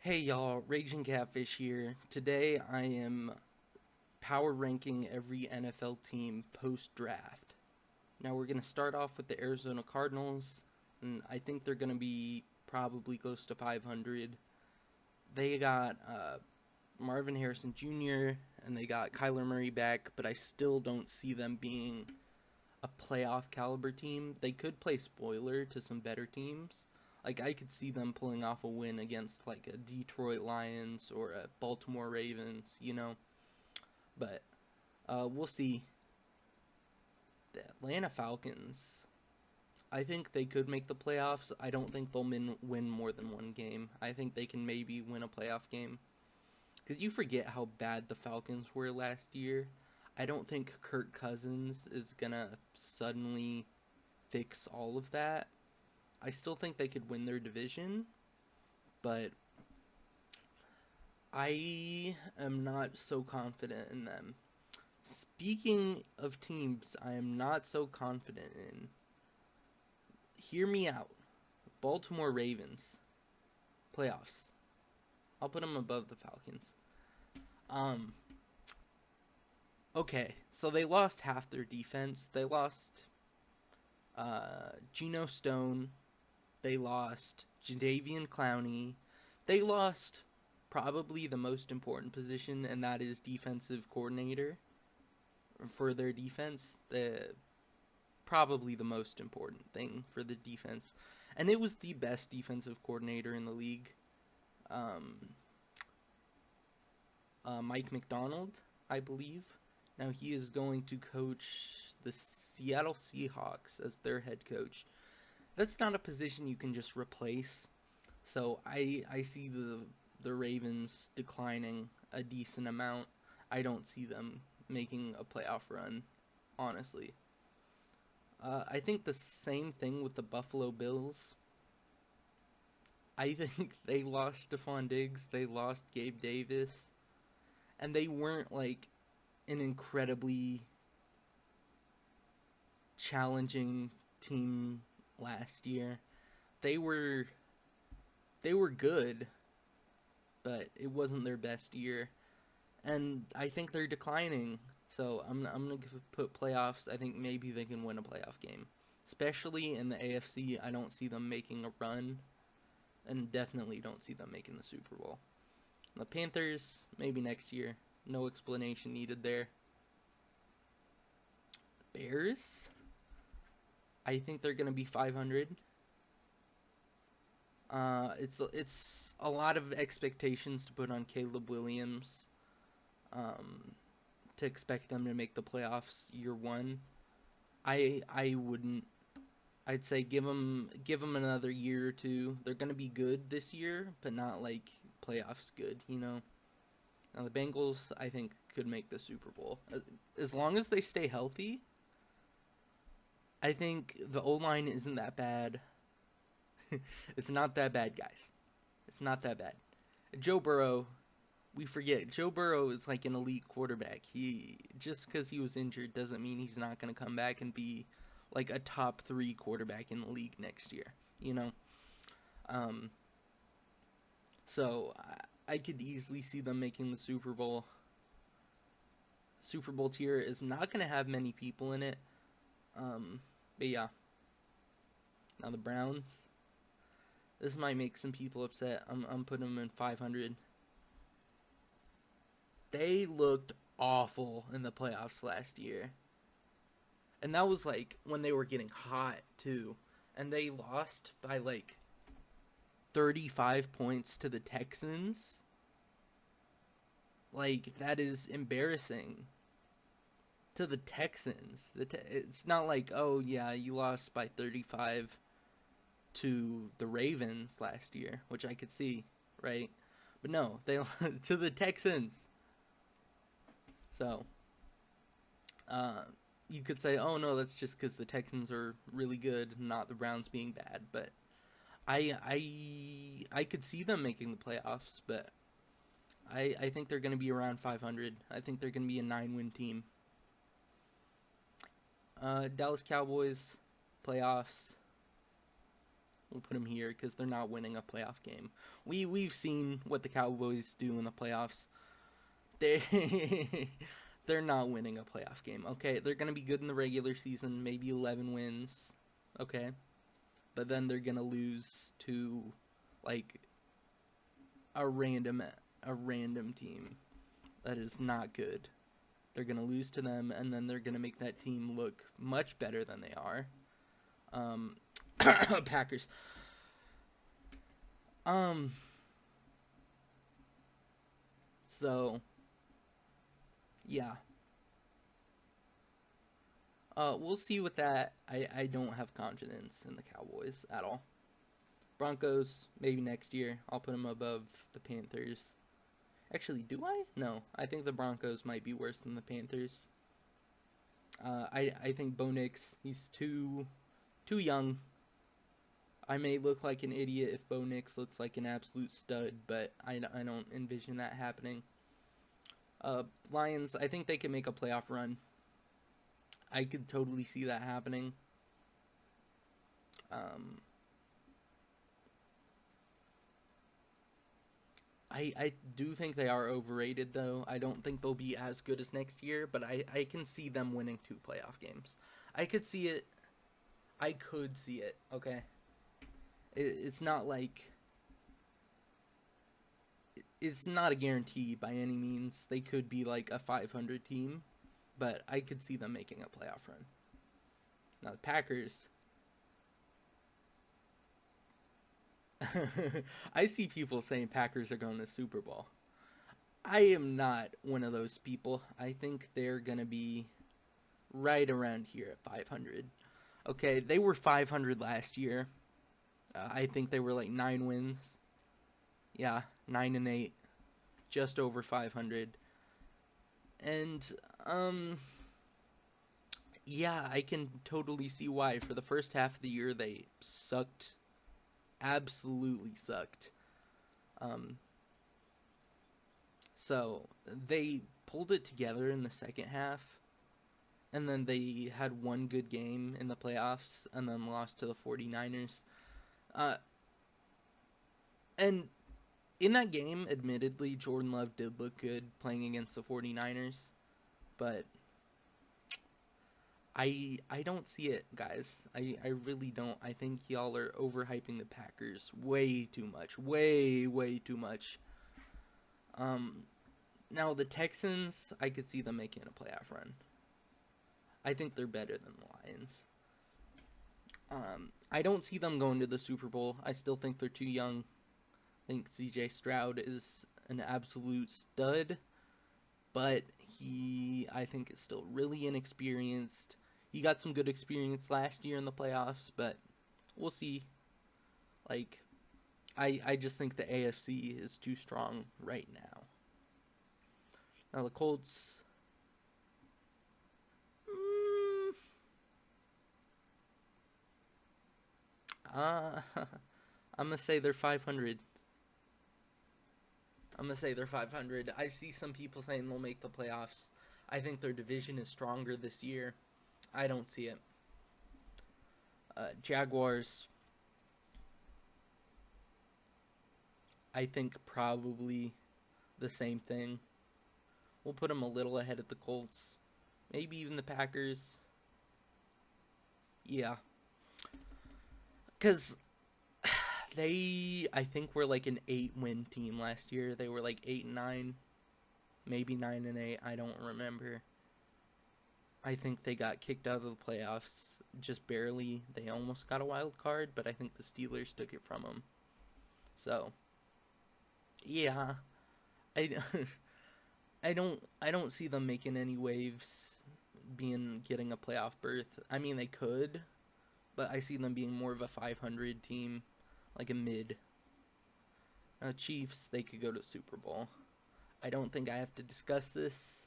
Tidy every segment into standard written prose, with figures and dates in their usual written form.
Hey y'all, Raging Catfish here. Today I am power ranking every NFL team post draft. Now we're going to start off with the Arizona Cardinals, and I think they're going to be probably close to 500. They got Marvin Harrison Jr., and they got Kyler Murray back, but I still don't see them being a playoff caliber team. They could play spoiler to some better teams. Like I could see them pulling off a win against like a Detroit Lions or a Baltimore Ravens. But we'll see. The Atlanta Falcons. I think they could make the playoffs. I don't think they'll win more than one game. I think they can maybe win a playoff game. Because you forget how bad the Falcons were last year. I don't think Kirk Cousins is going to suddenly fix all of that. I still think they could win their division, but I am not so confident in them. Speaking of teams I am not so confident in, hear me out. Baltimore Ravens, playoffs. I'll put them above the Falcons. Um, okay, so they lost half their defense. They lost Geno Stone. They lost Jadavian Clowney. They lost probably the most important position, and that is defensive coordinator for their defense. Probably the most important thing for the defense, and it was the best defensive coordinator in the league. Um, Mike McDonald, I believe. Now he is going to coach the Seattle Seahawks as their head coach. That's not a position you can just replace. So I see the Ravens declining a decent amount. I don't see them making a playoff run, honestly. I think the same thing with the Buffalo Bills. I think they lost Stephon Diggs, they lost Gabe Davis, and they weren't like an incredibly challenging team last year. They were they were good, but it wasn't their best year, and I think they're declining. So I'm gonna put playoffs. I think maybe they can win a playoff game, especially in the AFC. I don't see them making a run, and definitely don't see them making the Super Bowl. The Panthers maybe next year. No explanation needed there. Bears. I think they're gonna be 500. It's a lot of expectations to put on Caleb Williams. Um, to expect them to make the playoffs year one. I wouldn't. I'd say give them another year or two. They're gonna be good this year, but not like playoffs good. Now the Bengals, I think, could make the Super Bowl as long as they stay healthy. I think the O line isn't that bad. It's not that bad, guys. It's not that bad. Joe Burrow, we forget Joe Burrow is like an elite quarterback. He just because he was injured doesn't mean he's not going to come back and be like a top 3 quarterback in the league next year. You know, um, so I could easily see them making the Super Bowl. Super Bowl tier is not going to have many people in it. Um, but yeah, now the Browns. This might make some people upset. I'm putting them in 500. They looked awful in the playoffs last year. And that was like when they were getting hot too. And they lost by like 35 points to the Texans. Like that is embarrassing to the Texans. It's not like, "Oh yeah, you lost by 35 to the Ravens last year," which I could see, right? But no, they to the Texans. So, uh, you could say, "Oh no, that's just because the Texans are really good, not the Browns being bad." But I could see them making the playoffs, but I think they're going to be around 500. I think they're going to be a 9-win team. Dallas Cowboys playoffs. We'll put them here because they're not winning a playoff game. We've seen what the Cowboys do in the playoffs. They they're not winning a playoff game. Okay, they're gonna be good in the regular season, maybe 11 wins. Okay, but then they're gonna lose to like a random team that is not good. They're gonna lose to them, and then they're gonna make that team look much better than they are. Packers. So yeah. We'll see with that. I don't have confidence in the Cowboys at all. Broncos, maybe next year. I'll put them above the Panthers. Actually, do I? No. I think the Broncos might be worse than the Panthers. I think Bo Nix, he's too young. I may look like an idiot if Bo Nix looks like an absolute stud, but I don't envision that happening. Lions, I think they can make a playoff run. I could totally see that happening. I do think they are overrated, though. I don't think they'll be as good as next year, but I can see them winning 2 playoff games. I could see it. I could see it, okay? It's not like... It's not a guarantee by any means. They could be like a 500 team, but I could see them making a playoff run. Now, the Packers... I see people saying Packers are going to Super Bowl. I am not one of those people. I think they're going to be right around here at 500. Okay, they were 500 last year. I think they were like 9 wins. Yeah, 9-8. Just over 500. And, yeah, I can totally see why. For the first half of the year, they sucked. Absolutely sucked. So they pulled it together in the second half, and then they had one good game in the playoffs, and then lost to the 49ers. And in that game, admittedly, Jordan Love did look good playing against the 49ers, but I don't see it, guys. I really don't. I think y'all are overhyping the Packers way too much. Way too much. Now the Texans, I could see them making a playoff run. I think they're better than the Lions. I don't see them going to the Super Bowl. I still think they're too young. I think CJ Stroud is an absolute stud, but I think, is still really inexperienced. He got some good experience last year in the playoffs, but we'll see. Like, I just think the AFC is too strong right now. Now the Colts... I'm going to say they're 500. I see some people saying they'll make the playoffs. I think their division is stronger this year. I don't see it. Jaguars, I think probably the same thing. We'll put them a little ahead of the Colts. Maybe even the Packers. Yeah. Because I think, were like an 8-win team last year. They were like 8-9. Maybe 9-8. I don't remember. I think they got kicked out of the playoffs just barely. They almost got a wild card, but I think the Steelers took it from them. So, yeah, I don't see them making any waves, getting a playoff berth. I mean, they could, but I see them being more of a 500 team, like a mid. Chiefs, they could go to Super Bowl. I don't think I have to discuss this.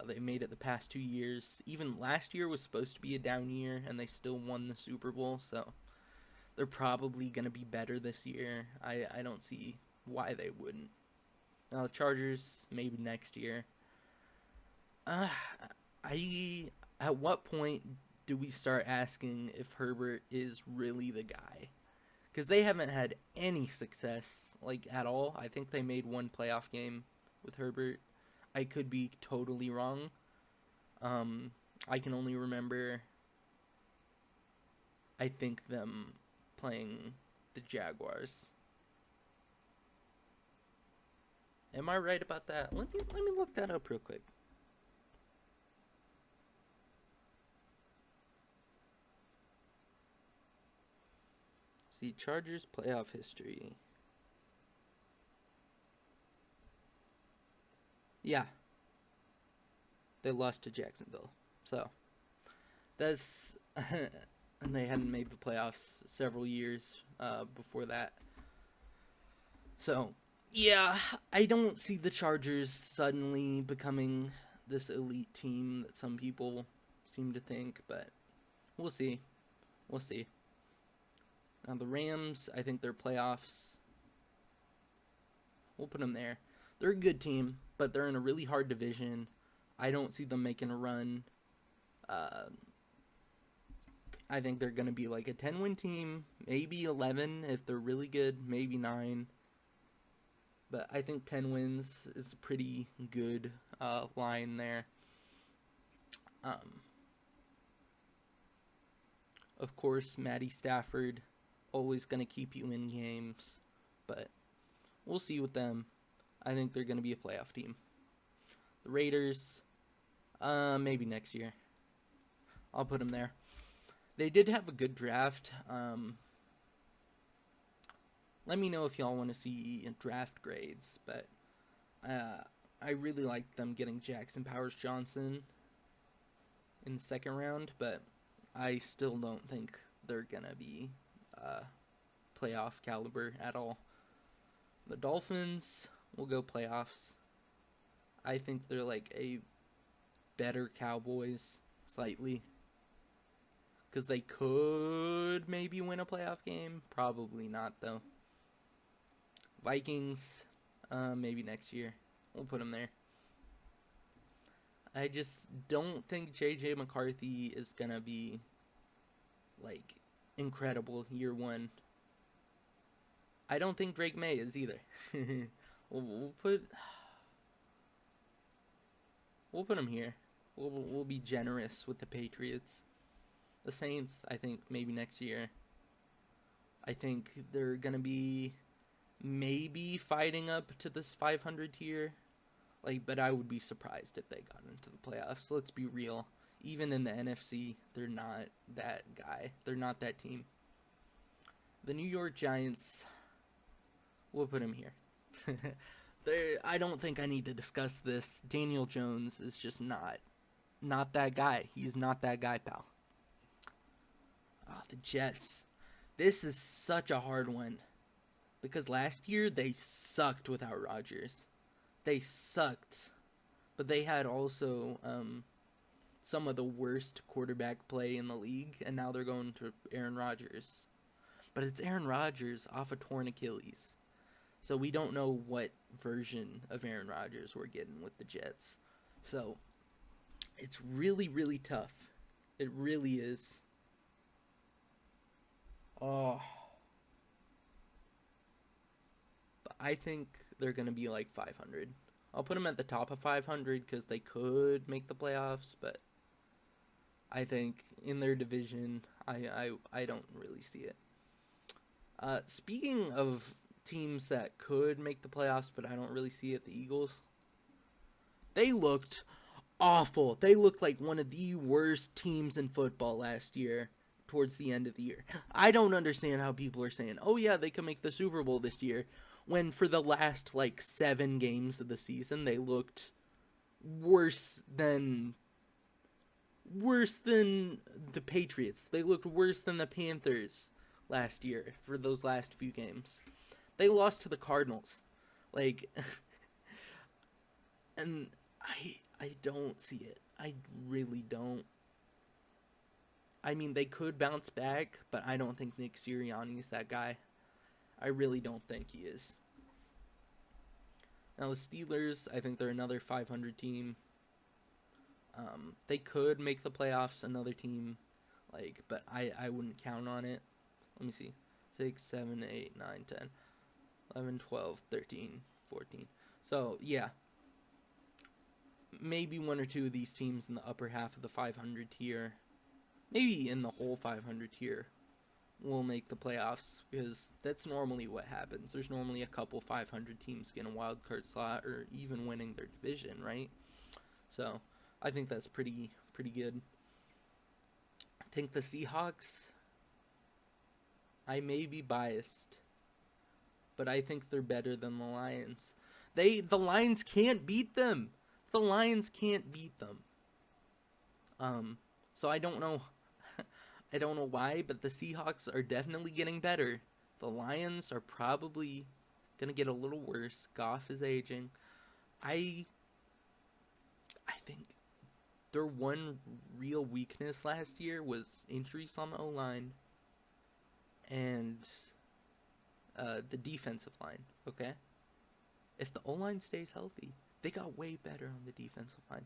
They made it the past 2 years. Even last year was supposed to be a down year, and they still won the Super Bowl, so they're probably going to be better this year. I don't see why they wouldn't. Now, the Chargers, maybe next year. At what point do we start asking if Herbert is really the guy? because they haven't had any success like at all. I think they made one playoff game with Herbert. I could be totally wrong. I can only remember, I think, them playing the Jaguars. Am I right about that? Let me look that up real quick. See, Chargers playoff history. Yeah, they lost to Jacksonville. So that's and they hadn't made the playoffs several years before that. So yeah, I don't see the Chargers suddenly becoming this elite team that some people seem to think, but we'll see. We'll see. Now the Rams, I think their playoffs, we'll put them there. They're a good team, but they're in a really hard division. I don't see them making a run. I think they're going to be like a 10-win team, maybe 11 if they're really good, maybe 9. But I think 10 wins is a pretty good line there. Of course, Matty Stafford, always going to keep you in games. But we'll see with them. I think they're going to be a playoff team. The Raiders, maybe next year. I'll put them there. They did have a good draft. Let me know if y'all want to see draft grades, but I really liked them getting Jackson Powers Johnson in the second round, but I still don't think they're gonna be playoff caliber at all. The Dolphins will go playoffs. I think they're like a better Cowboys slightly, because they could maybe win a playoff game. Probably not though. Vikings, maybe next year. We'll put them there. I just don't think J.J. McCarthy is going to be, like, incredible year one. I don't think Drake May is either. we'll put him here. We'll be generous with the Patriots. The Saints, I think, maybe next year. I think they're going to be maybe fighting up to this 500 tier, but I would be surprised if they got into the playoffs. Let's be real. Even in the NFC, they're not that guy. They're not that team. The New York Giants, we'll put him here. I don't think I need to discuss this. Daniel Jones is just not that guy. He's not that guy, pal. Oh, the Jets. This is such a hard one. Because last year, they sucked without Rodgers. They sucked. But they had also some of the worst quarterback play in the league. And now they're going to Aaron Rodgers. But it's Aaron Rodgers off a torn Achilles. So we don't know what version of Aaron Rodgers we're getting with the Jets. So it's really, really tough. It really is. Oh. I think they're going to be like 500. I'll put them at the top of 500 because they could make the playoffs, but I think in their division, I don't really see it. Speaking of teams that could make the playoffs, but I don't really see it, the Eagles. They looked awful. They looked like one of the worst teams in football last year towards the end of the year. I don't understand how people are saying, oh yeah, they can make the Super Bowl this year, when for the last 7 games of the season they looked worse than the Patriots. They looked worse than the Panthers last year for those last few games. They lost to the Cardinals. And I don't see it. I really don't. I mean, they could bounce back, but I don't think Nick Sirianni is that guy. I really don't think he is. Now the Steelers, I think they're another 500 team. They could make the playoffs, another team, but I wouldn't count on it. Let me see. 6, 7, 8, 9, 10, 11, 12, 13, 14. So, yeah. Maybe one or two of these teams in the upper half of the 500 tier, maybe in the whole 500 tier, will make the playoffs, because that's normally what happens. There's normally a couple 500 teams getting a wild card slot or even winning their division, right? So, I think that's pretty good. I think the Seahawks, I may be biased, but I think they're better than the Lions. The Lions can't beat them. The Lions can't beat them. So I don't know. I don't know why, but the Seahawks are definitely getting better. The Lions are probably gonna get a little worse. Goff is aging. I think their one real weakness last year was injuries on the O-line and the defensive line, okay? If the O-line stays healthy, they got way better on the defensive line.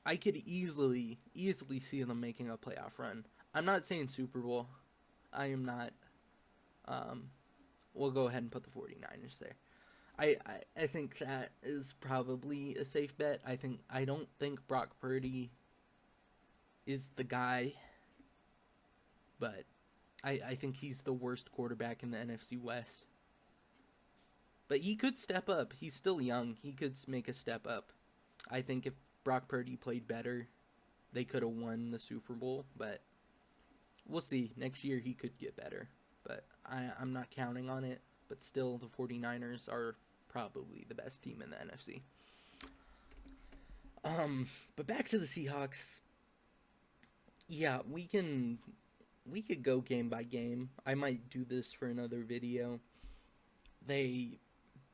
I could easily see them making a playoff run. I'm not saying Super Bowl. I am not. We'll go ahead and put the 49ers there. I think that is probably a safe bet. I don't think Brock Purdy is the guy, but I think he's the worst quarterback in the NFC West. But he could step up. He's still young. He could make a step up. I think if Brock Purdy played better, they could have won the Super Bowl. But we'll see. Next year he could get better. But I'm not counting on it. But still, the 49ers are probably the best team in the NFC. But back to the Seahawks. Yeah, we could go game by game. I might do this for another video. They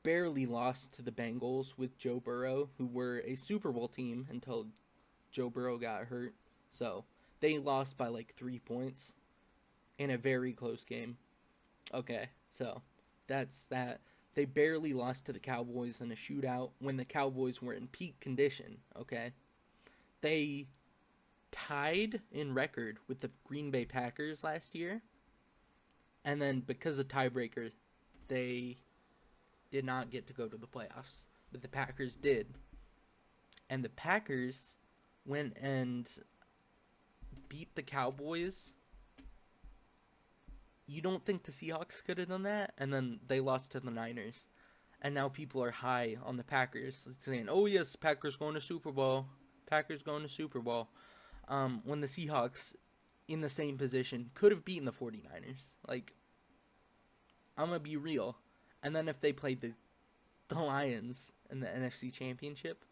barely lost to the Bengals with Joe Burrow, who were a Super Bowl team until Joe Burrow got hurt. So they lost by like 3 points in a very close game. Okay, so that's that. They barely lost to the Cowboys in a shootout when the Cowboys were in peak condition, okay? They tied in record with the Green Bay Packers last year. And then because of tiebreaker, they did not get to go to the playoffs. But the Packers did. And the Packers went and beat the Cowboys. You don't think the Seahawks could have done that? And then they lost to the Niners. And now people are high on the Packers, saying, oh yes, Packers going to Super Bowl. Packers going to Super Bowl. When the Seahawks, in the same position, could have beaten the 49ers. Like, I'm going to be real. And then if they played the Lions in the NFC Championship,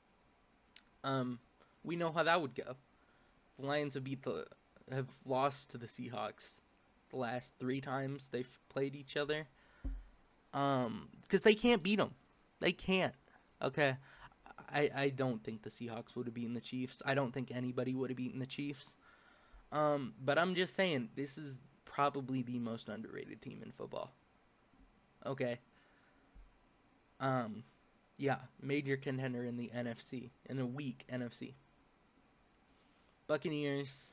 we know how that would go. The Lions have lost to the Seahawks the last 3 times they've played each other. Because they can't beat them. They can't. Okay. I don't think the Seahawks would have beaten the Chiefs. I don't think anybody would have beaten the Chiefs. But I'm just saying, this is probably the most underrated team in football. Okay. Yeah, major contender in the NFC, in a weak NFC. Buccaneers,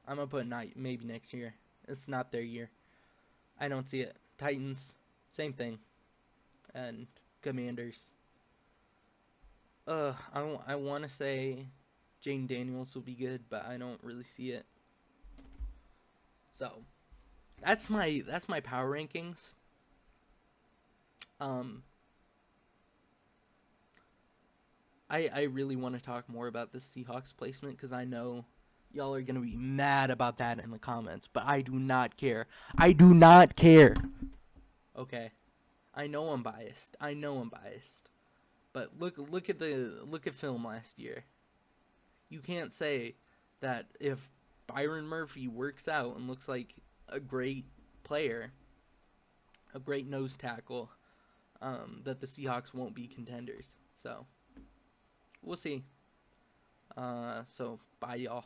I'm going to put maybe next year. It's not their year. I don't see it. Titans, same thing. And Commanders. I want to say Jane Daniels will be good, but I don't really see it. So, that's my power rankings. I really want to talk more about the Seahawks placement because I know y'all are going to be mad about that in the comments, but I do not care. I do not care. Okay. I know I'm biased. But look at film last year. You can't say that if Byron Murphy works out and looks like a great player, a great nose tackle, that the Seahawks won't be contenders. So, we'll see. So, bye y'all.